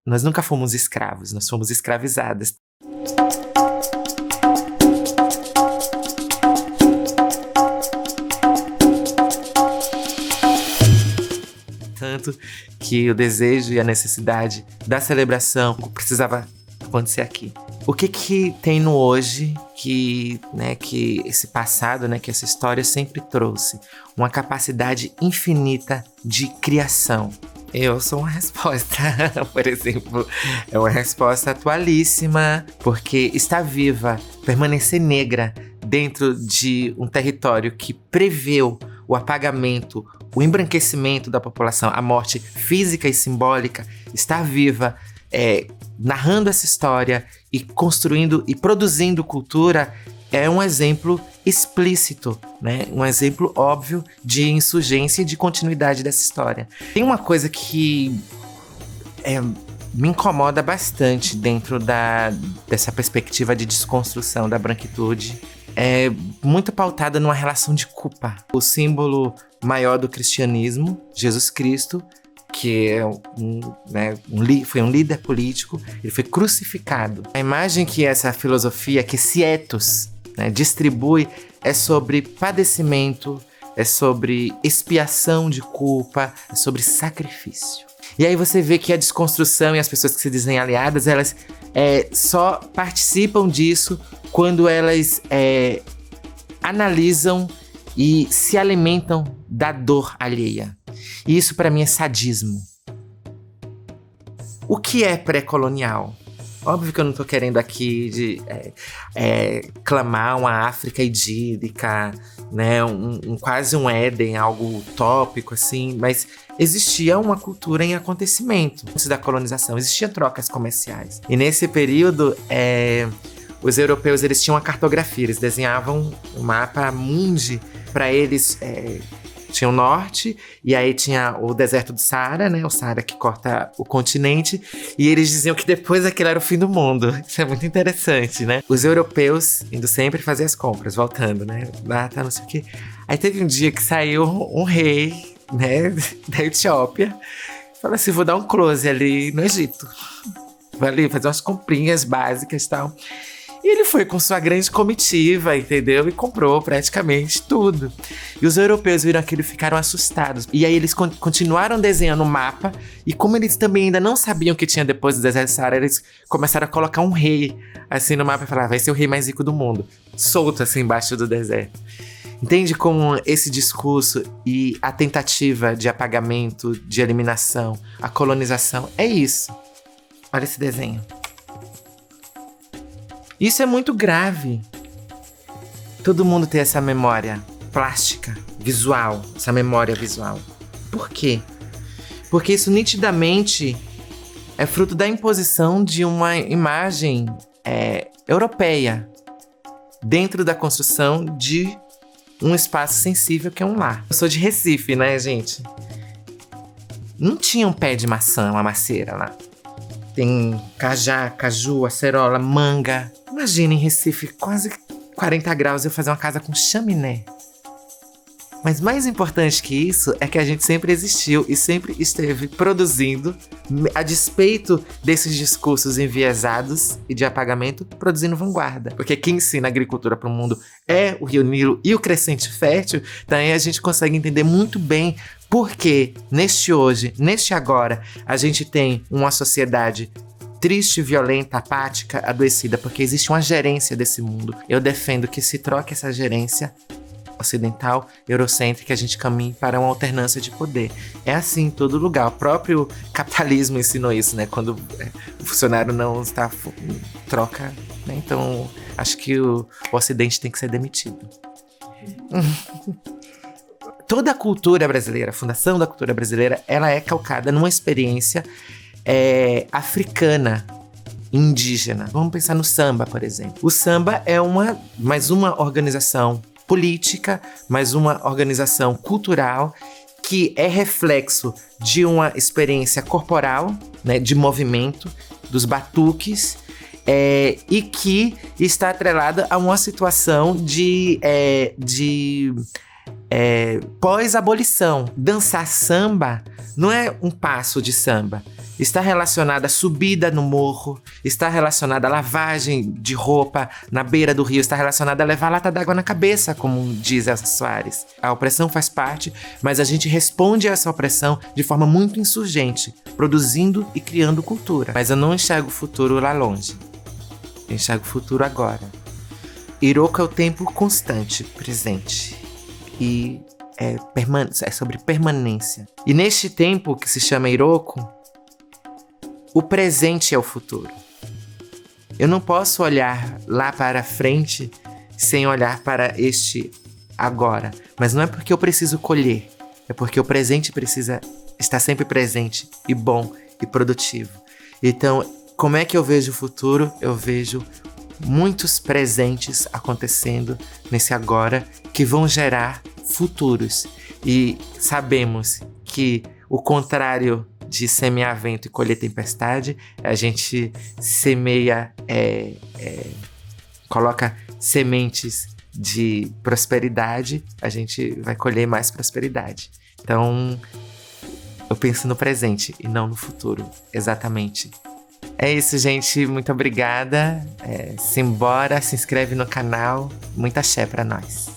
Nós nunca fomos escravos, nós fomos escravizadas. Tanto que o desejo e a necessidade da celebração precisava acontecer aqui. O que tem no hoje que esse passado, que essa história sempre trouxe? Uma capacidade infinita de criação. Eu sou uma resposta, por exemplo, é uma resposta atualíssima, porque estar viva, permanecer negra dentro de um território que preveu o apagamento, o embranquecimento da população, a morte física e simbólica, estar viva, narrando essa história e construindo e produzindo cultura é um exemplo explícito, um exemplo óbvio de insurgência e de continuidade dessa história. Tem uma coisa que me incomoda bastante dentro dessa perspectiva de desconstrução da branquitude. É muito pautada numa relação de culpa. O símbolo maior do cristianismo, Jesus Cristo, que foi um líder político, ele foi crucificado. A imagem que essa filosofia, que esse ethos, distribui, é sobre padecimento, é sobre expiação de culpa, é sobre sacrifício. E aí você vê que a desconstrução e as pessoas que se dizem aliadas, elas só participam disso quando elas analisam e se alimentam da dor alheia. E isso para mim é sadismo. O que é pré-colonial? Óbvio que eu não tô querendo aqui clamar uma África idílica, quase um Éden, algo utópico assim, mas existia uma cultura em acontecimento. Antes da colonização, existiam trocas comerciais. E nesse período, os europeus eles tinham uma cartografia, eles desenhavam um mapa mundi. Para eles, tinha o norte, e aí tinha o deserto do Saara, o Saara que corta o continente, e eles diziam que depois aquilo era o fim do mundo. Isso é muito interessante, Os europeus indo sempre fazer as compras, voltando, Lá tá não sei o quê. Aí teve um dia que saiu um rei, da Etiópia, falou assim, vou dar um close ali no Egito. Vou ali fazer umas comprinhas básicas e tal. E ele foi com sua grande comitiva, entendeu? E comprou praticamente tudo. E os europeus viram aquilo e ficaram assustados. E aí eles continuaram desenhando o mapa. E como eles também ainda não sabiam o que tinha depois do deserto do Saara, eles começaram a colocar um rei assim no mapa e falaram, vai ser o rei mais rico do mundo. Solto assim embaixo do deserto. Entende como esse discurso e a tentativa de apagamento, de eliminação, a colonização, é isso. Olha esse desenho. Isso é muito grave. Todo mundo tem essa memória plástica, visual, essa memória visual. Por quê? Porque isso nitidamente é fruto da imposição de uma imagem europeia dentro da construção de um espaço sensível que é um lar. Eu sou de Recife, gente? Não tinha um pé de maçã, uma macieira lá. Tem cajá, caju, acerola, manga. Imagina em Recife, quase 40 graus, eu fazer uma casa com chaminé. Mas mais importante que isso é que a gente sempre existiu e sempre esteve produzindo, a despeito desses discursos enviesados e de apagamento, produzindo vanguarda. Porque quem ensina a agricultura para o mundo é o Rio Nilo e o Crescente Fértil, daí a gente consegue entender muito bem porque neste hoje, neste agora, a gente tem uma sociedade triste, violenta, apática, adoecida, porque existe uma gerência desse mundo. Eu defendo que se troque essa gerência ocidental, eurocêntrica, a gente caminhe para uma alternância de poder. É assim em todo lugar. O próprio capitalismo ensinou isso, Quando o funcionário não está troca, Então, acho que o Ocidente tem que ser demitido. Toda a cultura brasileira, a fundação da cultura brasileira, ela é calcada numa experiência africana, indígena. Vamos pensar no samba, por exemplo. O samba é mais uma organização política, mais uma organização cultural que é reflexo de uma experiência corporal, de movimento, dos batuques, e que está atrelada a uma situação de pós-abolição. Dançar samba não é um passo de samba. está relacionada à subida no morro, está relacionada à lavagem de roupa na beira do rio, está relacionada a levar lata d'água na cabeça, como diz Elsa Soares. A opressão faz parte, mas a gente responde a essa opressão de forma muito insurgente, produzindo e criando cultura. Mas eu não enxergo o futuro lá longe. Eu enxergo o futuro agora. Iroko é o tempo constante, presente. E é sobre permanência. E neste tempo que se chama Iroko, o presente é o futuro. Eu não posso olhar lá para frente sem olhar para este agora. Mas não é porque eu preciso colher, é porque o presente precisa estar sempre presente e bom e produtivo. Então, como é que eu vejo o futuro? Eu vejo muitos presentes acontecendo nesse agora que vão gerar futuros. E sabemos que o contrário de semear vento e colher tempestade, a gente semeia, coloca sementes de prosperidade, a gente vai colher mais prosperidade. Então, eu penso no presente e não no futuro, exatamente. É isso, gente. Muito obrigada. Simbora, se inscreve no canal. Muita axé pra nós.